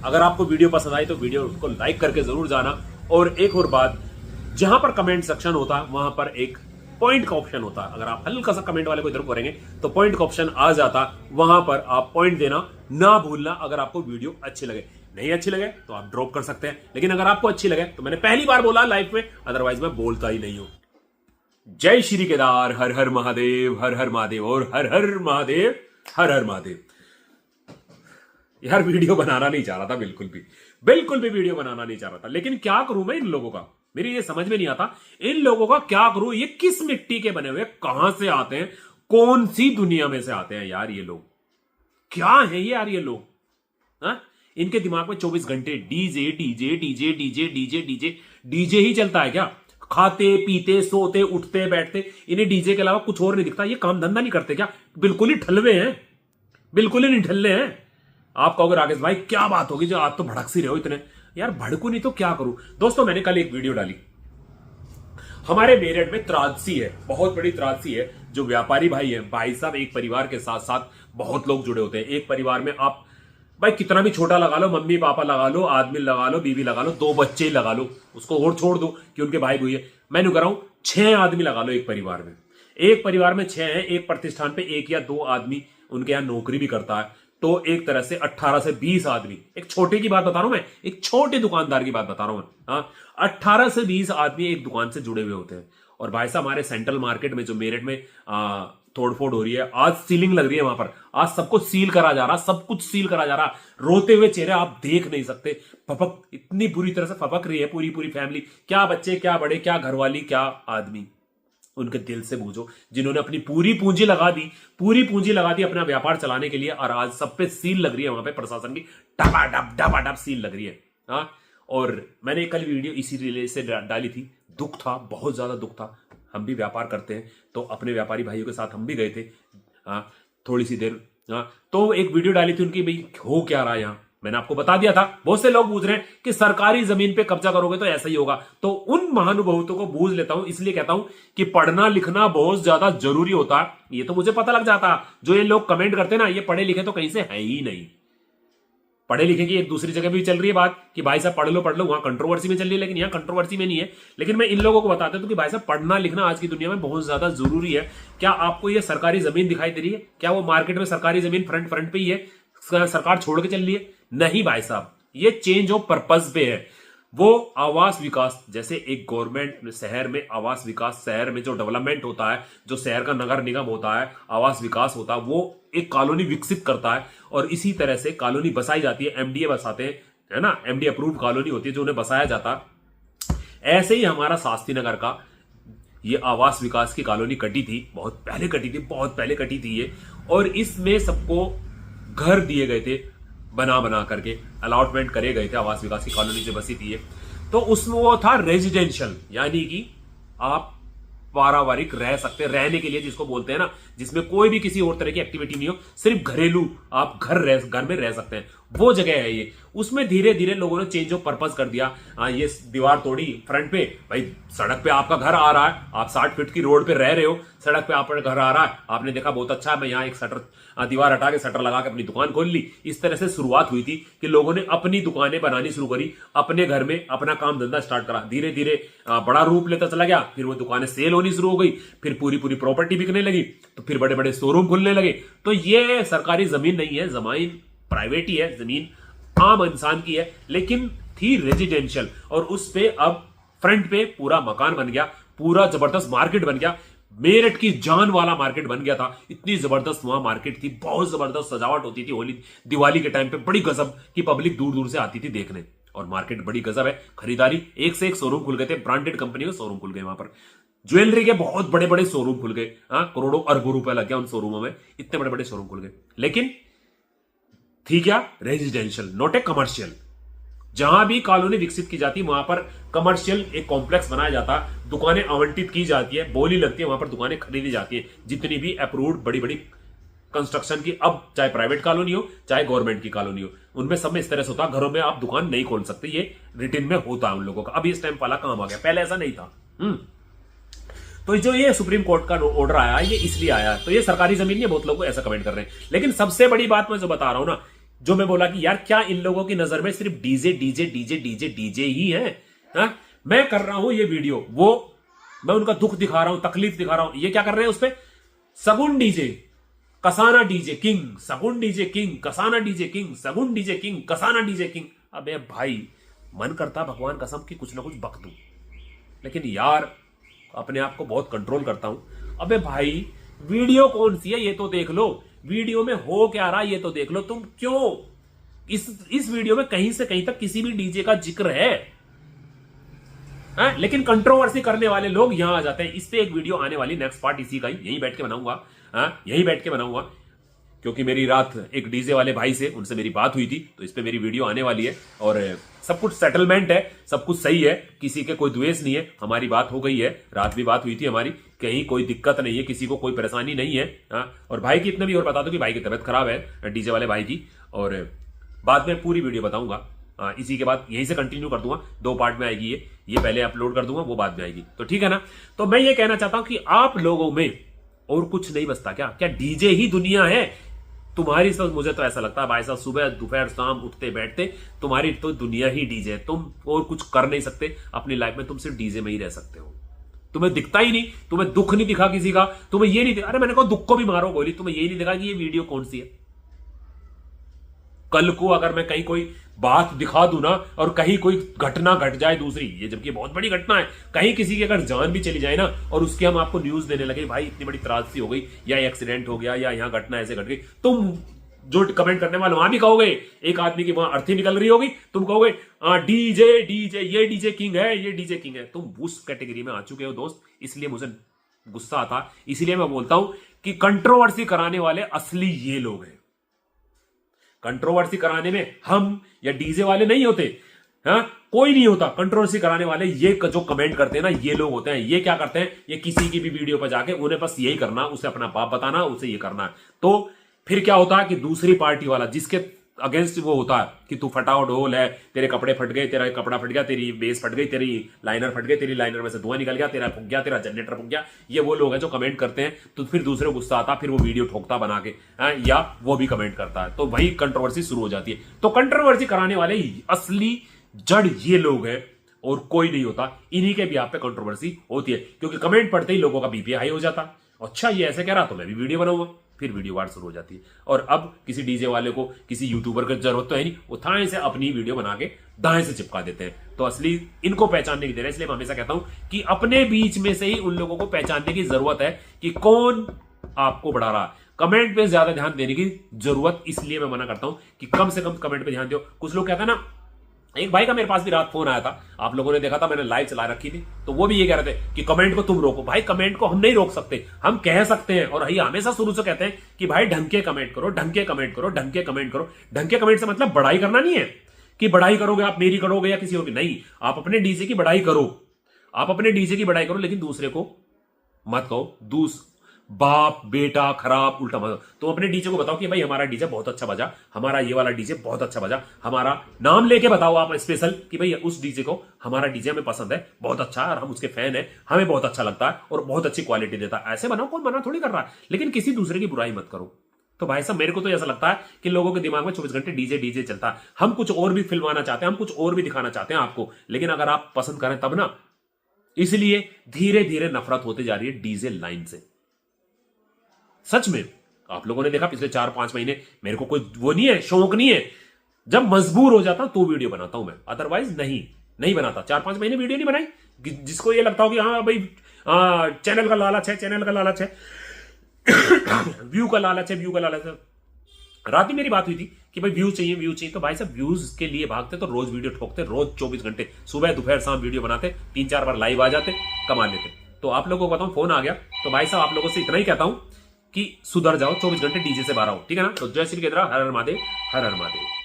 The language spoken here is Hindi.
अगर आपको वीडियो पसंद आई तो वीडियो को लाइक करके जरूर जाना। और एक और बात, जहां पर कमेंट सेक्शन होता है वहां पर एक पॉइंट का ऑप्शन होता है। अगर आप हल्का सा कमेंट वाले को इधर करेंगे तो पॉइंट का ऑप्शन आ जाता, वहां पर आप पॉइंट देना ना भूलना। अगर आपको वीडियो अच्छी लगे, नहीं अच्छी लगे तो आप ड्रॉप कर सकते हैं, लेकिन अगर आपको अच्छी लगे तो मैंने पहली बार बोला लाइफ में, अदरवाइज मैं बोलता ही नहीं हूं। जय श्री केदार, हर हर महादेव, हर हर महादेव और हर हर महादेव, हर हर महादेव। यार वीडियो बनाना नहीं चाह रहा था, बिल्कुल भी वीडियो बनाना नहीं चाह रहा था, लेकिन क्या करूं मैं इन लोगों का, मेरी ये समझ में नहीं आता इन लोगों का क्या करूं। ये किस मिट्टी के बने हुए, कहां से आते हैं, कौन सी दुनिया में से आते हैं यार ये लोग, क्या है ये यार ये लोग। हा? इनके दिमाग में 24 घंटे DJ DJ DJ DJ DJ DJ DJ ही चलता है क्या? खाते पीते सोते उठते बैठते इन्हें डीजे के अलावा कुछ और नहीं दिखता। ये काम धंधा नहीं करते क्या? बिल्कुल ही ठल्वे हैं, बिल्कुल ही निठल्ले हैं। आप कहोगे राकेश भाई क्या बात होगी जो आप तो भड़क सी रहे हो इतने। यार भड़कू नहीं तो क्या करूं। दोस्तों मैंने कल एक वीडियो डाली, हमारे मेरठ में त्रासदी है, बहुत बड़ी त्रासदी है। जो व्यापारी भाई है, भाई साहब एक परिवार के साथ साथ बहुत लोग जुड़े होते हैं। एक परिवार में आप भाई कितना भी छोटा लगा लो, मम्मी पापा लगा लो, आदमी लगा लो, बीवी लगा लो, 2 बच्चे लगा लो, उसको और छोड़ दो कि उनके भाई भाई है, मैं नहीं कर रहा हूं, 6 आदमी लगा लो एक परिवार में। एक परिवार में 6 हैं, एक प्रतिष्ठान पे 1 या 2 आदमी उनके यहां नौकरी भी करता है, तो एक तरह से 18 से 20 आदमी, एक छोटे की बात बता रहा हूं मैं, एक छोटे दुकानदार की बात बता रहा हूं मैं। 18 से 20 आदमी एक दुकान से जुड़े हुए होते हैं। और भाई साहब हमारे सेंट्रल मार्केट में जो मेरठ में तोड़फोड़ हो रही है, आज सीलिंग लग रही है वहां पर, आज सब कुछ सील करा जा रहा, सब कुछ सील करा जा रहा। रोते हुए चेहरे आप देख नहीं सकते, फपक इतनी बुरी तरह से फपक रही है पूरी पूरी फैमिली, क्या बच्चे क्या बड़े क्या घरवाली क्या आदमी। उनके दिल से बूझो जिन्होंने अपनी पूरी पूंजी लगा दी अपना व्यापार चलाने के लिए, और आज सब पे सील लग रही है वहां पे प्रशासन की, डबाडब सील लग रही है। हाँ, और मैंने कल वीडियो इसी रिले से डाली थी, दुख था, बहुत ज्यादा दुख था। हम भी व्यापार करते हैं तो अपने व्यापारी भाइयों के साथ हम भी गए थे थोड़ी सी देर। तो एक वीडियो डाली थी उनकी, भाई हो क्या रहा है यहां, मैंने आपको बता दिया था। बहुत से लोग पूछ रहे हैं कि सरकारी जमीन पे कब्जा करोगे तो ऐसा ही होगा, तो उन महानुभवों को बूझ लेता हूं, इसलिए कहता हूं कि पढ़ना लिखना बहुत ज्यादा जरूरी होता है। ये तो मुझे पता लग जाता, जो ये लोग कमेंट करते हैं ना, ये पढ़े लिखे तो कहीं से है ही नहीं। पढ़े लिखे की एक दूसरी जगह भी चल रही है बात कि भाई साहब पढ़ लो, वहां कंट्रोवर्सी में चल रही है, लेकिन यहां कंट्रोवर्सी में नहीं है। लेकिन मैं इन लोगों को बताता हूं कि भाई साहब पढ़ना लिखना आज की दुनिया में बहुत ज्यादा जरूरी है। क्या आपको ये सरकारी जमीन दिखाई दे रही है? क्या वो मार्केट में सरकारी जमीन फ्रंट पे ही है, सरकार छोड़ के चल रही है? नहीं भाई साहब, ये चेंज ऑफ पर्पस पे है। वो आवास विकास, जैसे एक गवर्नमेंट शहर में आवास विकास, शहर में जो डेवलपमेंट होता है, जो शहर का नगर निगम होता है, आवास विकास होता है, वो एक कॉलोनी विकसित करता है और इसी तरह से कॉलोनी बसाई जाती है, एमडीए बसाते हैं, है ना, एमडीए अप्रूव्ड कॉलोनी होती है जो उन्हें बसाया जाता। ऐसे ही हमारा शास्त्री नगर का ये आवास विकास की कॉलोनी कटी थी, बहुत पहले कटी थी ये, और इसमें सबको घर दिए गए थे, बना करके अलॉटमेंट करे गए थे, आवास विकास की कॉलोनी जो बसी थी ये। तो उसमें वो था रेजिडेंशियल, यानी कि आप पारिवारिक रह सकते, रहने के लिए जिसको बोलते हैं ना, जिसमें कोई भी किसी और तरह की एक्टिविटी नहीं हो, सिर्फ घरेलू आप घर में रह सकते हैं, वो जगह है ये। उसमें धीरे धीरे लोगों ने चेंज ऑफ पर्पस कर दिया। ये दीवार तोड़ी फ्रंट पे, भाई सड़क पे आपका घर आ रहा है, आप 60 फीट की रोड पे रह रहे हो, सड़क पे आपका घर आ रहा है, आपने देखा बहुत अच्छा है, मैं यहाँ एक दीवार हटा के शटर लगा के अपनी दुकान खोल ली। इस तरह से शुरुआत हुई थी कि लोगों ने अपनी दुकानें बनानी शुरू करी, अपने घर में अपना काम धंधा स्टार्ट करा। धीरे धीरे बड़ा रूप लेता चला गया, फिर वो दुकानें सेल होनी शुरू हो गई, फिर पूरी प्रॉपर्टी बिकने लगी, तो फिर बड़े बड़े शोरूम खुलने लगे। तो ये सरकारी जमीन नहीं है, जमीन प्राइवेट ही है, जमीन आम इंसान की है, लेकिन थी रेजिडेंशियल, और उस पे अब फ्रंट पे पूरा मकान बन गया, पूरा जबरदस्त मार्केट बन गया, मेरठ की जान वाला मार्केट बन गया था। इतनी जबरदस्त वहां मार्केट थी, बहुत जबरदस्त सजावट होती थी, होली दिवाली के टाइम पे बड़ी गजब की पब्लिक दूर दूर से आती थी देखने, और मार्केट बड़ी गजब है, खरीदारी, एक से एक शोरूम खुल गए थे, ब्रांडेड कंपनी के शोरूम खुल गए वहां पर, ज्वेलरी के बहुत बड़े बड़े शोरूम खुल गए, करोड़ों अरबों रुपए लग गया उन शोरूमों में, इतने बड़े बड़े शोरूम खुल गए। लेकिन थी क्या? Residential, not a commercial. जहां भी कॉलोनी विकसित की जाती है वहां पर कमर्शियल एक कॉम्प्लेक्स बनाया जाता, दुकानें आवंटित की जाती है, बोली लगती है, वहां पर दुकानें खरीदी जाती है, जितनी भी अप्रूव्ड बड़ी बड़ी कंस्ट्रक्शन की, अब चाहे प्राइवेट कॉलोनी हो चाहे गवर्नमेंट की कॉलोनी हो, उनमें सब में इस तरह से होता, घरों में आप दुकान नहीं खोल सकते, ये रिटिन में होता है उन लोगों का। अब इस टाइम वाला काम आ गया, पहले ऐसा नहीं था। तो जो ये सुप्रीम कोर्ट का ऑर्डर आया, ये इसलिए आया, तो ये सरकारी जमीन नहीं, बहुत लोग ऐसा कमेंट कर रहे हैं। लेकिन सबसे बड़ी बात मैं जो बता रहा हूं ना, जो मैं बोला कि यार क्या इन लोगों की नजर में सिर्फ DJ DJ DJ DJ DJ ही है? हा? मैं कर रहा हूं ये वीडियो, वो मैं उनका दुख दिखा रहा हूं, तकलीफ दिखा रहा हूं, ये क्या कर रहे हैं उस पर? Sagun DJ Kasana DJ king, Sagun DJ king, Kasana DJ king, Sagun DJ king, Kasana DJ king. अबे भाई, मन करता भगवान कसम की कुछ ना कुछ बक दूं, लेकिन यार अपने आप को बहुत कंट्रोल करता हूं। अबे भाई, वीडियो कौन सी है ये तो देख लो, वीडियो में हो क्या रहा ये तो देख लो। तुम क्यों इस वीडियो में कहीं से कहीं तक किसी भी डीजे का जिक्र है? लेकिन कंट्रोवर्सी करने वाले लोग यहां आ जाते हैं। इस पे एक वीडियो आने वाली, नेक्स्ट पार्ट इसी का ही, यहीं बैठ के बनाऊंगा। यहीं बैठ के बनाऊंगा, क्योंकि मेरी रात एक डीजे वाले भाई से, उनसे मेरी बात हुई थी, तो इस पे मेरी वीडियो आने वाली है। और सब कुछ सेटलमेंट है, सब कुछ सही है, किसी के कोई द्वेष नहीं है, हमारी बात हो गई है, रात भी बात हुई थी हमारी, कहीं कोई दिक्कत नहीं है, किसी को कोई परेशानी नहीं है। और भाई की इतना भी और बता दो कि भाई की तबीयत खराब है, डीजे वाले भाई की, और बाद में पूरी वीडियो बताऊंगा। इसी के बाद यहीं से कंटिन्यू कर दूंगा, 2 पार्ट में आएगी ये पहले अपलोड कर दूंगा, वो बाद में आएगी, तो ठीक है ना। तो मैं ये कहना चाहता हूं कि आप लोगों में और कुछ नहीं बचता क्या डीजे ही दुनिया है तुम्हारी? सब मुझे तो ऐसा लगता है भाई साहब, सुबह दोपहर शाम उठते बैठते तुम्हारी तो दुनिया ही डीजे है। तुम और कुछ कर नहीं सकते अपनी लाइफ में, तुम सिर्फ डीजे में ही रह सकते हो। तुम्हें दिखता ही नहीं, तुम्हें दुख नहीं दिखा किसी का, तुम्हें ये नहीं दिखा, अरे मैंने कहा दुख को भी मारो गोली, तुम्हें ये नहीं दिखा कि ये वीडियो कौन सी है। कल को अगर मैं कहीं कोई बात दिखा दूं ना, और कहीं कोई घटना घट जाए दूसरी, ये जबकि बहुत बड़ी घटना है, कहीं किसी की अगर जान भी चली जाए ना, और उसकी हम आपको न्यूज देने लगे, भाई इतनी बड़ी त्रासदी हो गई, या एक्सीडेंट हो गया, या यहां घटना ऐसे घट गई, तुम जो कमेंट करने वाले वहां भी कहोगे, एक आदमी की वहां अर्थी निकल रही होगी, तुम कहोगे डीजे डीजे, ये डीजे किंग है, ये डीजे किंग है। तुम उस कैटेगरी में आ चुके हो दोस्त, इसलिए मुझे गुस्सा आता, इसलिए मैं बोलता हूं कि कंट्रोवर्सी कराने वाले असली ये लोग हैं। कंट्रोवर्सी कराने में हम या डीजे वाले नहीं होते, कोई नहीं होता। कंट्रोवर्सी कराने वाले ये जो कमेंट करते हैं ना, ये लोग होते हैं। ये क्या करते हैं, ये किसी की भी वीडियो पर जाके उन्हें बस यही करना, उसे अपना बाप बताना, उसे ये करना। तो फिर क्या होता है कि दूसरी पार्टी वाला जिसके अगेंस्ट वो होता है कि तू फटाओ ढोल है, तेरे कपड़े फट गए, तेरा कपड़ा फट गया, तेरी बेस फट गई, तेरी लाइनर फट गई, तेरी लाइनर में से धुआं निकल गया, तेरा फूक गया, तेरा जनरेटर फूक गया, ये वो लोग हैं जो कमेंट करते हैं। तो फिर दूसरे को गुस्सा आता, फिर वो वीडियो ठोकता बना के, या वो भी कमेंट करता है, तो वही कंट्रोवर्सी शुरू हो जाती है। तो कंट्रोवर्सी कराने वाले असली जड़ ये लोग हैं, और कोई नहीं होता। इन्हीं के भी आप पे कंट्रोवर्सी होती है, क्योंकि कमेंट पढ़ते ही लोगों का बीपी हाई हो जाता। अच्छा ये ऐसे कह रहा, तो मैं भी वीडियो बनाऊंगा, फिर वीडियो वार शुरू हो जाती है। और अब किसी डीजे वाले को, किसी यूट्यूबर की जरूरत तो है नहीं, वो थाएं से अपनी वीडियो बना के दाएं से चिपका देते हैं। तो असली इनको पहचानने की देर है। इसलिए मैं हमेशा कहता हूं कि अपने बीच में से ही उन लोगों को पहचानने की जरूरत है कि कौन आपको बढ़ा रहा है। कमेंट पे ज्यादा ध्यान देने की जरूरत इसलिए मैं मना करता हूं कि कम से कम कमेंट पे ध्यान दो। कुछ लोग कहते हैं ना, एक भाई का मेरे पास भी रात फोन आया था, आप लोगों ने देखा था, मैंने लाइव चला रखी थी, तो वो भी ये कह रहे थे कि कमेंट को तुम रोको। भाई कमेंट को हम नहीं रोक सकते, हम कह सकते हैं, और ये हमेशा शुरू से कहते हैं कि भाई ढंग के कमेंट करो, ढंग के कमेंट करो, ढंग के कमेंट करो। ढंग के कमेंट से मतलब बढ़ाई करना नहीं है कि बढ़ाई करोगे आप मेरी करोगे या किसी और की, नहीं। आप अपने डीजे की बढ़ाई करो, आप अपने डीजे की बढ़ाई करो, लेकिन दूसरे को मत कहो बाप बेटा खराब उल्टा मत। तुम अपने डीजे को बताओ कि भाई हमारा डीजे बहुत अच्छा बजा, हमारा ये वाला डीजे बहुत अच्छा बजा, हमारा नाम लेके बताओ आप स्पेशल कि भाई उस डीजे को, हमारा डीजे हमें पसंद है, बहुत अच्छा है, और हम उसके फैन है, हमें बहुत अच्छा लगता है और बहुत अच्छी क्वालिटी देता है। ऐसे बनाओ, कौन मना थोड़ी कर रहा है, लेकिन किसी दूसरे की बुराई मत करो। तो भाई साहब मेरे को तो ऐसा लगता है कि लोगों के दिमाग में 24 घंटे डीजे डीजे चलता है। हम कुछ और भी फिल्माना चाहते हैं, हम कुछ और भी दिखाना चाहते हैं आपको, लेकिन अगर आप पसंद करें तब ना। इसलिए धीरे धीरे नफरत होती जा रही है डीजे लाइन से। सच में आप लोगों ने देखा पिछले 4-5 महीने मेरे को कोई वो नहीं है, शौक नहीं है। जब मजबूर हो जाता तो वीडियो बनाता हूं मैं, अदरवाइज नहीं बनाता। 4-5 महीने वीडियो नहीं बनाई। जिसको ये लगता हो कि हाँ भाई चैनल का लालच है, चैनल का लालच है, व्यू का लालच है, व्यू का लालच है। रात ही मेरी बात हुई थी कि भाई व्यू चाहिए, तो भाई साहब व्यूज के लिए भागते तो रोज वीडियो ठोकते, रोज 24 घंटे सुबह दोपहर शाम वीडियो बनाते, 3-4 बार लाइव आ जाते, कमा लेते। तो आप लोगों को बताऊं फोन आ गया, तो भाई साहब आप लोगों से इतना ही कहता हूं कि सुधर जाओ, 24 घंटे डीजे से बाहर आओ, ठीक है ना। तो जय श्री केदारा, हर हर महादेव, हर हर महादेव।